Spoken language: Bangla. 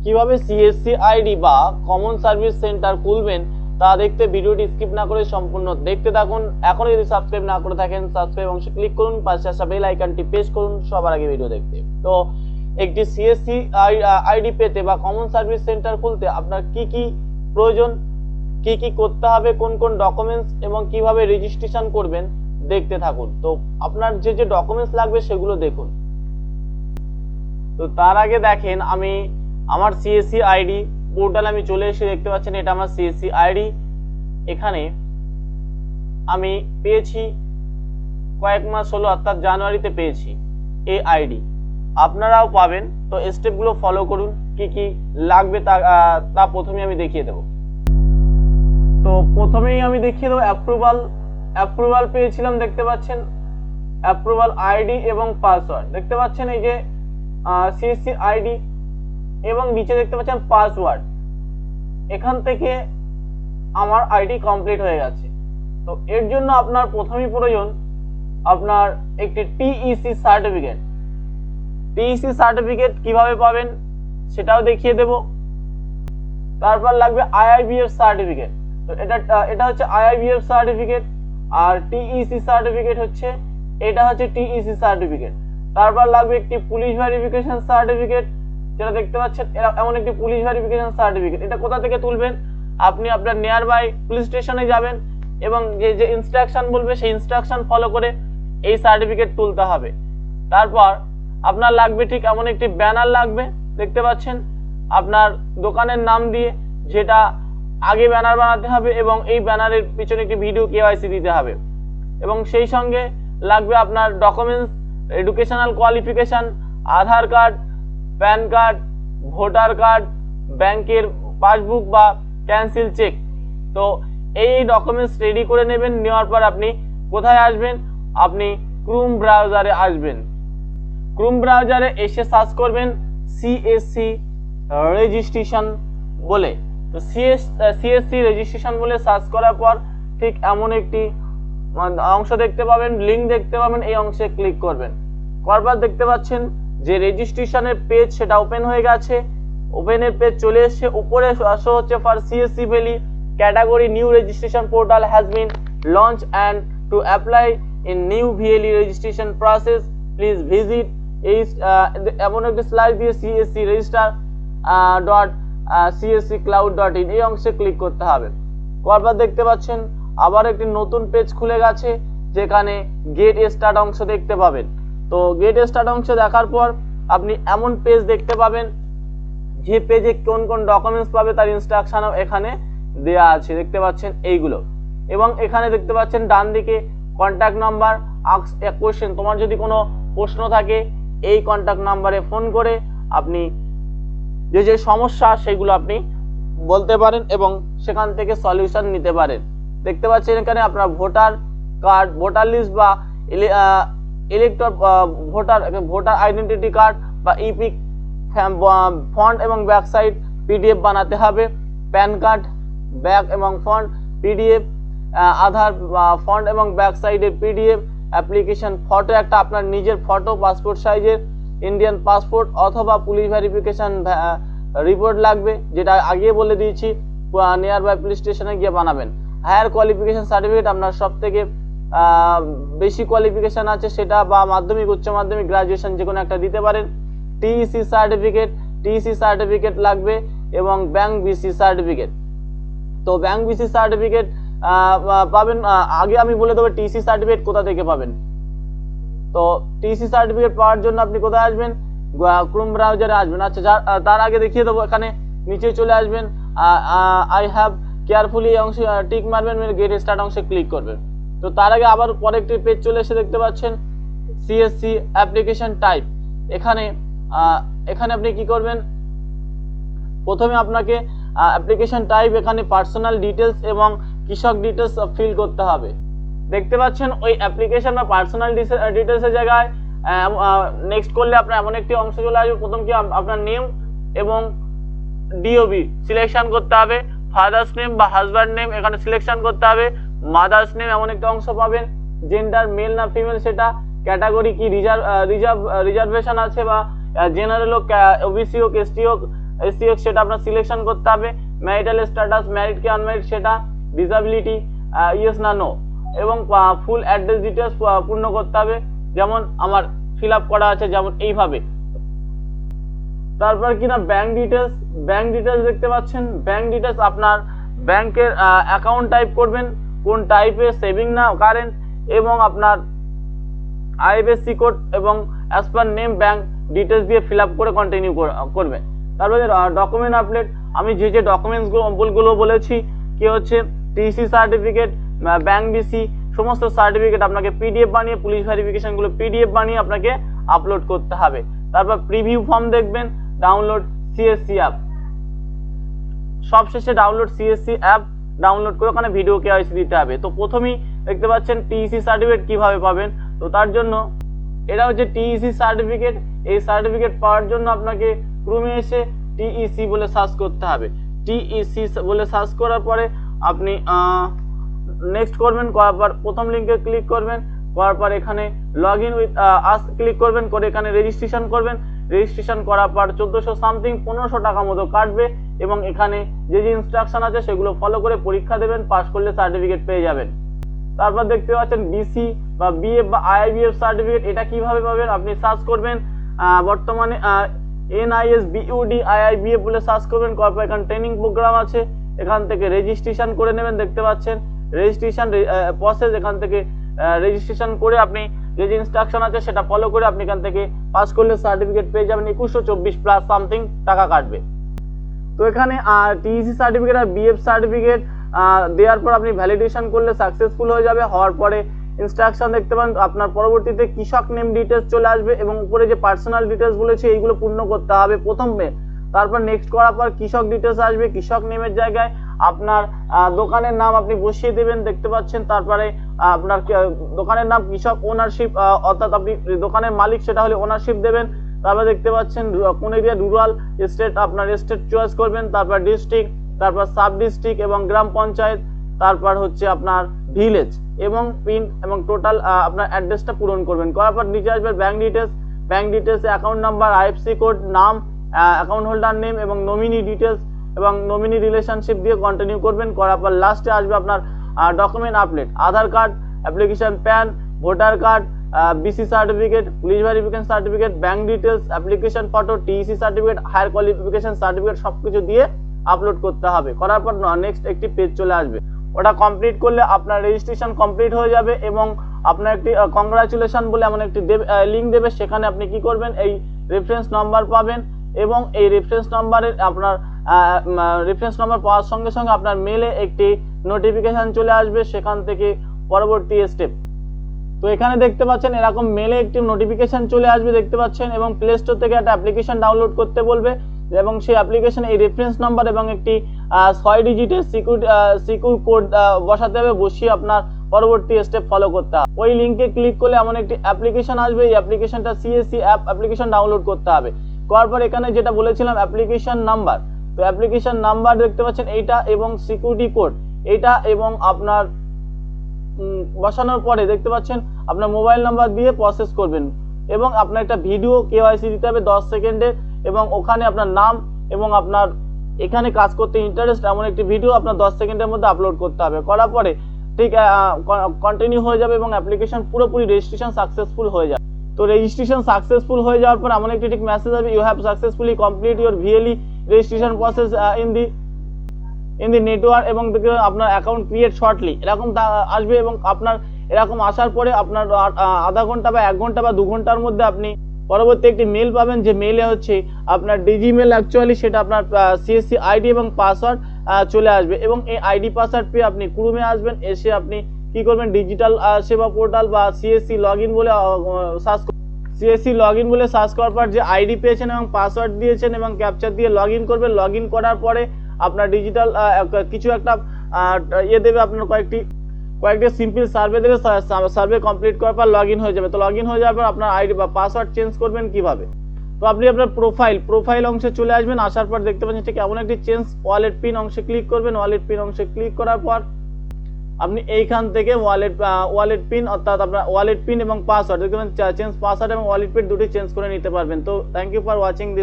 কিভাবে সিএসসি আইডি বা কমন সার্ভিস সেন্টার খুলবেন তা দেখতে ভিডিওটি স্কিপ না করে সম্পূর্ণ দেখতে থাকুন। এখনো যদি সাবস্ক্রাইব না করে থাকেন সাবস্ক্রাইব অংশে ক্লিক করুন, পাশে আসা বেল আইকনটি প্রেস করুন সবার আগে ভিডিও দেখতে। তো একটি সিএসসি আইডি পেতে বা কমন সার্ভিস সেন্টার খুলতে আপনার কি কি প্রয়োজন, কি কি করতে হবে, কোন কোন ডকুমেন্টস এবং কিভাবে রেজিস্ট্রেশন করবেন দেখতে থাকুন। তো আপনার যে যে ডকুমেন্টস লাগবে সেগুলো দেখুন। তো তার আগে দেখেন আমি আমার সিএসসি আইডি পোর্টাল আমি চলে এসে দেখতে পাচ্ছেন এটা আমার সিএসসি আইডি। এখানে আমি পেয়েছি কয়েক মাস হলো, অর্থাৎ জানুয়ারিতে পেয়েছি এই আইডি। আপনারাও পাবেন। তো স্টেপগুলো ফলো করুন, কি কি লাগবে তা প্রথমে আমি দেখিয়ে দেব। তো প্রথমেই আমি দেখিয়ে দেবো অ্যাপ্রুভাল পেয়েছিলাম, দেখতে পাচ্ছেন অ্যাপ্রুভাল আইডি এবং পাসওয়ার্ড দেখতে পাচ্ছেন, এই যে সিএসসি আইডি এবং নিচে দেখতে পাচ্ছেন পাসওয়ার্ড। এখান থেকে আমার আইডি কমপ্লিট হয়ে গেছে। তো এর জন্য আপনার প্রথমেই প্রয়োজন আপনার একটি টিইসি সার্টিফিকেট। টিইসি সার্টিফিকেট কিভাবে পাবেন সেটাও দেখিয়ে দেব। তারপর লাগবে আইআইবিএফ সার্টিফিকেট। তো এটা হচ্ছে আইআইবিএফ সার্টিফিকেট, আর টিইসি সার্টিফিকেট হচ্ছে এটা হচ্ছে টিইসি সার্টিফিকেট। তারপর লাগবে একটি পুলিশ ভেরিফিকেশন সার্টিফিকেট, যেটা দেখতে পাচ্ছেন এমন একটি পুলিশ ভেরিফিকেশন সার্টিফিকেট। এটা কোথা থেকে তুলবেন? আপনি আপনার নিয়ার বাই পুলিশ স্টেশনে যাবেন এবং যে ইনস্ট্রাকশন বলবে সেই ইনস্ট্রাকশন ফলো করে এই সার্টিফিকেট তুলতে হবে। তারপর আপনার লাগবে ঠিক এমন একটি ব্যানার লাগবে, দেখতে পাচ্ছেন আপনার দোকানের নাম দিয়ে, যেটা আগে ব্যানার বানাতে হবে এবং এই ব্যানারের পিছনে একটি ভিডিও কেওয়াইসি দিতে হবে। এবং সেই সঙ্গে লাগবে আপনার documents, educational qualification, Aadhaar card, PAN card, voter card, ব্যাংকের পাসবুক বা ক্যান্সেল চেক। তো এই ডকুমেন্টস রেডি করে নেবেন। নেওয়ার পর আপনি কোথায় আসবেন? আপনি ক্রোম ব্রাউজারে আসবেন। ক্রোম ব্রাউজারে এসে সার্চ করবেন সিএসসি রেজিস্ট্রেশন বলে। তো সিএসসি রেজিস্ট্রেশন বলে সার্চ করার পর ঠিক এমন একটি অংশ দেখতে পাবেন, লিঙ্ক দেখতে পাবেন, এই অংশে ক্লিক করবেন। করার দেখতে পাচ্ছেন যে রেজিস্ট্রেশনের পেজ সেটা ওপেন হয়ে গেছে। ওপেনের পেজ চলে এসেছে। উপরে শো হচ্ছে for CSC valley category new registration portal has been launch and to apply in new VLE registration process please visit এই এমন একটি স্লাইড দিয়ে সিএসসি রেজিস্টার .csccloud.in এই অংশে ক্লিক করতে হবে। করার দেখতে পাচ্ছেন আবার একটি নতুন পেজ খুলে গেছে, যেখানে গেট স্টার্ট অংশ দেখতে পাবেন। তো গেট স্টার্ট অংশ দেখার পর আপনি এমন পেজ দেখতে পাবেন, যে পেজে কোন কোন ডকুমেন্টস পাবে তার ইনস্ট্রাকশনও এখানে দেয়া আছে, দেখতে পাচ্ছেন এইগুলো। এবং এখানে দেখতে পাচ্ছেন ডান দিকে contact number, ask a question. তোমার যদি কোনো প্রশ্ন থাকে এই কন্ট্যাক্ট নাম্বারে ফোন করে আপনি যে যে সমস্যা সেগুলো আপনি বলতে পারেন এবং সেখান থেকে সলিউশন নিতে পারেন। দেখতে পাচ্ছেন এখানে আপনার ভোটার কার্ড, ভোটার লিস্ট বা ভোটার আইডেন্টিটি কার্ড বা ইপিক ফন্ট এবং ব্যাক সাইড পিডিএফ বানাতে হবে। প্যান কার্ড ব্যাক এবং ফন্ট পিডিএফ, আধার ফন্ট এবং ব্যাক সাইডের পিডিএফ, অ্যাপ্লিকেশন ফটো, একটা আপনার নিজের ফটো পাসপোর্ট সাইজের, ইন্ডিয়ান পাসপোর্ট অথবা পুলিশ ভেরিফিকেশন রিপোর্ট লাগবে, যেটা আগে বলে দিয়েছি নিয়ার বাই পুলিশ স্টেশনে গিয়ে বানাবেন। হায়ার কোয়ালিফিকেশন সার্টিফিকেট, আপনার সব থেকে বেশি কোয়ালিফিকেশন আছে সেটা, বা মাধ্যমিক, উচ্চ মাধ্যমিক, গ্রাজুয়েশন যে কোনো একটা দিতে পারেন। টিইসি সার্টিফিকেট লাগবে এবং ব্যাংক বিসি সার্টিফিকেট। তো ব্যাংক বিসি সার্টিফিকেট পাবেন, আগে আমি বলে দেবো টিইসি সার্টিফিকেট কোথা থেকে পাবেন। তো টিইসি সার্টিফিকেট পাওয়ার জন্য আপনি কোথায় আসবেন? ক্রোম ব্রাউজারে আসবেন। আচ্ছা, তার আগে দেখিয়ে দেবো, এখানে নিচে চলে আসবেন, আই হ্যাভ কেয়ারফুলি অংশে টিক মারবেন, গেট স্টার্ট অংশে ক্লিক করবেন। তো তার আগে আবার পরে একটি পেজ চলে এসে দেখতে পাচ্ছেন সিএসসি অ্যাপ্লিকেশন টাইপ। এখানে আপনি কি করবেন? প্রথমে আপনাকে অ্যাপ্লিকেশন টাইপ, এখানে পার্সোনাল ডিটেলস এবং কৃষক ডিটেলস ফিল করতে হবে। দেখতে পাচ্ছেন ওই অ্যাপ্লিকেশন বা পার্সোনাল ডিটেলসের জায়গায় নেক্সট করলে আপনার এমন একটি অংশ চলে আসবে। প্রথম কি আপনার নেম এবং ডিওবি সিলেকশন করতে হবে, ফাদার্স নেম বা হাজব্যান্ড নেম এখানে সিলেকশন করতে হবে, মাদার্স নেম এমন একটা অংশ পাবেন, জেন্ডার মেল না ফিমেল সেটা, ক্যাটাগরি কি রিজার্ভেশন আছে বা জেনারেল হোক, ওবিসি হোক, এসটি হোক, SCX সেটা আপনার সিলেকশন করতে হবে, ম্যারিটাল স্ট্যাটাস ম্যারিড কি আনম্যারিড সেটা, ডিসেবিলিটি ইয়েস না নো, এবং ফুল অ্যাড্রেস ডিটেলস পূর্ণ করতে হবে, যেমন আমার ফিল আপ করা আছে যেমন এইভাবে। তারপর কিনা ব্যাংক ডিটেলস দেখতে পাচ্ছেন। ব্যাংক ডিটেলস আপনার ব্যাংকের অ্যাকাউন্ট টাইপ করবেন, কোন টাইপের সেভিং না কারেন্ট, এবং আপনার IFSC কোড এবং as per name bank details দিয়ে ফিল আপ করে কন্টিনিউ করবেন। তারপরে ডকুমেন্ট আপডেট, আমি যে ডকুমেন্টসগুলো বলেছি কি হচ্ছে টিসি সার্টিফিকেট, ব্যাংক ডিসি, সমস্ত সার্টিফিকেট আপনাকে PDF বানিয়ে, পুলিশ ভেরিফিকেশনগুলো PDF বানিয়ে আপনাকে আপলোড করতে হবে। তারপর প্রিভিউ ফর্ম দেখবেন, ডাউনলোড CSC অ্যাপ, সবশেষে ডাউনলোড CSC অ্যাপ ডাউনলোড করে ওখানে ভিডিও KYC দিতে হবে। তো প্রথমেই দেখতে পাচ্ছেন TEC সার্টিফিকেট কিভাবে পাবেন। তো তার জন্য এটা হচ্ছে TEC সার্টিফিকেট। এই সার্টিফিকেট পাওয়ার জন্য আপনাকে ক্রোমে এসে TEC বলে সার্চ করতে হবে। TEC বলে সার্চ করার পরে আপনি নেক্সট করবেন, করার পর প্রথম লিঙ্কে ক্লিক করবেন, করার পর এখানে log in with us click করবেন, করে এখানে রেজিস্ট্রেশন করবেন। রেজিস্ট্রেশন করার পর 1400 সামথিং 1500 টাকা মতো কাটবে, এবং এখানে যে ইনস্ট্রাকশন আছে সেগুলো ফলো করে পরীক্ষা দেবেন, পাস করলে সার্টিফিকেট পেয়ে যাবেন। তারপর দেখতে পাচ্ছেন BC বা BF বা IIBF সার্টিফিকেট, এটা কিভাবে পাবেন আপনি সার্চ করবেন, বর্তমানে NISBUD IIBF বলে সার্চ করবেন, করার পর এখানে ট্রেনিং প্রোগ্রাম আছে, এখান থেকে রেজিস্ট্রেশন করে নেবেন। দেখতে পাচ্ছেন রেজিস্ট্রেশন প্রসেস, এখান থেকে রেজিস্ট্রেশন করে আপনি যে ইনস্ট্রাকশন আছে সেটা ফলো করে আপনি এখান থেকে পাস করলে সার্টিফিকেট পেয়ে যাবেন। 2124 প্লাস সামথিং টাকা কাটবে। তো এখানে TEC সার্টিফিকেট আর BF সার্টিফিকেট দেওয়ার পর আপনি ভ্যালিডেশন করলে সাকসেসফুল হয়ে যাবে। হওয়ার পরে ইনস্ট্রাকশন দেখতে পান, আপনার পরবর্তীতে কৃষক নেম ডিটেলস চলে আসবে, এবং উপরে যে পার্সোনাল ডিটেলস বলেছে এইগুলো পূর্ণ করতে হবে প্রথমে। তারপর নেক্সট করার পর কৃষক ডিটেলস আসবে, কৃষক নেমের জায়গায় আপনার দোকানের নাম আপনি বসিয়ে দেবেন। দেখতে পাচ্ছেন তারপরে আপনার দোকানের নাম কৃষক ওনারশিপ, অর্থাৎ আপনি দোকানের মালিক সেটা হলে ওনারশিপ দেবেন। তারপর দেখতে পাচ্ছেন কোন এরিয়া, রুরাল স্টেট, আপনার স্টেট চয়েস করবেন, তারপর ডিস্ট্রিক্ট, তারপর সাব ডিস্ট্রিক্ট এবং গ্রাম পঞ্চায়েত, তারপর হচ্ছে আপনার ভিলেজ এবং পিন এবং টোটাল আপনার অ্যাড্রেসটা পূরণ করবেন। করার পর নিচে আসবে bank details account number, IFSC code, নাম, অ্যাকাউন্ট হোল্ডার নেম এবং নমিনি ডিটেলস এবং নমিনি রিলেশনশিপ দিয়ে কন্টিনিউ করবেন। করার পর লাস্টে আসবে আপনার document update, Aadhaar card, application PAN, voter card, BC certificate, police verification certificate, bank details, application photo, TEC certificate, higher qualification certificate সবকিছু দিয়ে আপলোড করতে হবে। করার পর নেক্সট একটি পেজ চলে আসবে, ওটা কমপ্লিট করলে আপনার রেজিস্ট্রেশন কমপ্লিট হয়ে যাবে, এবং আপনার একটি কংগ্রাচুলেশন বলে এমন একটি লিঙ্ক দেবে, সেখানে আপনি কি করবেন এই রেফারেন্স নাম্বার পাবেন, এবং এই রেফারেন্স নাম্বারের আপনার রেফারেন্স নাম্বার পাওয়ার সঙ্গে সঙ্গে আপনার মেলে একটি নোটিফিকেশন চলে আসবে, সেখান থেকে পরবর্তী স্টেপ। তো এখানে দেখতে পাচ্ছেন এরকম মেলে একটি নোটিফিকেশন চলে আসবে দেখতে পাচ্ছেন, এবং প্লে স্টোর থেকে একটা অ্যাপ্লিকেশন ডাউনলোড করতে বলবে, এবং সেই অ্যাপ্লিকেশনে এই রেফারেন্স নাম্বার এবং একটি 6 ডিজিটের সিকিউর কোড বসাতে হবে, বসিয়ে আপনার পরবর্তী স্টেপ ফলো করতে হবে। ওই লিঙ্কে ক্লিক করলে এমন একটি অ্যাপ্লিকেশন আসবে, এই অ্যাপ্লিকেশনটা CSC অ্যাপ অ্যাপ্লিকেশন ডাউনলোড করতে হবে। করার পর এখানে যেটা বলেছিলাম অ্যাপ্লিকেশন নাম্বার, তো অ্যাপ্লিকেশন নাম্বার দেখতে পাচ্ছেন এইটা, এবং সিকিউরিটি কোড এইটা, এবং আপনার বসানোর পরে দেখতে পাচ্ছেন আপনার মোবাইল নাম্বার দিয়ে প্রসেস করবেন, এবং আপনার একটা ভিডিও KYC দিতে হবে 10 সেকেন্ডের, এবং ওখানে আপনার নাম এবং আপনার এখানে কাজ করতে ইন্টারেস্ট এমন একটি ভিডিও আপনার 10 সেকেন্ডের মধ্যে আপলোড করতে হবে। করার পরে ঠিক কন্টিনিউ হয়ে যাবে, এবং অ্যাপ্লিকেশন পুরোপুরি রেজিস্ট্রেশন সাকসেসফুল হয়ে যাবে। তো রেজিস্ট্রেশন সাকসেসফুল হয়ে যাওয়ার পর এমন একটি ঠিক মেসেজ আসবে, you have successfully complete your VLE registration process in the network, এবং আপনার অ্যাকাউন্ট ক্রিয়েট শর্টলি এরকম আসবে। এবং আপনার এরকম আসার পরে আপনার আধা ঘন্টা বা 1 ঘন্টা বা 2 ঘন্টার মধ্যে আপনি পরবর্তী একটি মেল পাবেন, যে মেলে হচ্ছে আপনার ডিজিমেল, অ্যাকচুয়ালি সেটা আপনার CSC ID এবং পাসওয়ার্ড চলে আসবে, এবং এই ID পাসওয়ার্ড পেয়ে আপনি ক্রোমে আসবেন, এসে আপনি কি করবেন ডিজিটাল সেবা পোর্টাল বা CSC লগইন বলে সার্চ করার পর যে ID পেয়েছেন এবং পাসওয়ার্ড দিয়েছেন এবং ক্যাপচার দিয়ে লগইন করবেন। লগইন করার পরে আপনার ডিজিটাল কিছু একটা দেবে, আপনার কয়েকটি সিম্পল সার্ভে দেবে, সার্ভে কমপ্লিট করার পর লগইন হয়ে যাবে। তো লগইন হয়ে যাওয়ার পর আপনার ID বা পাসওয়ার্ড চেঞ্জ করবেন কিভাবে, তো আপনি আপনার প্রোফাইল অংশে চলে আসবেন। আসার পর দেখতে পাচ্ছেন ঠিক এমন একটি চেঞ্জ ওয়ালেট পিন অংশে ক্লিক করবেন। ওয়ালেট পিন অংশে ক্লিক করার পর আপনি এইখান থেকে ওয়ালেট পিন, অর্থাৎ আপনার ওয়ালেট পিন এবং পাসওয়ার্ড দেখবেন চেঞ্জ পাসওয়ার্ড এবং ওয়ালেট পিন দুটি চেঞ্জ করে নিতে পারবেন। তো thank you for watching this.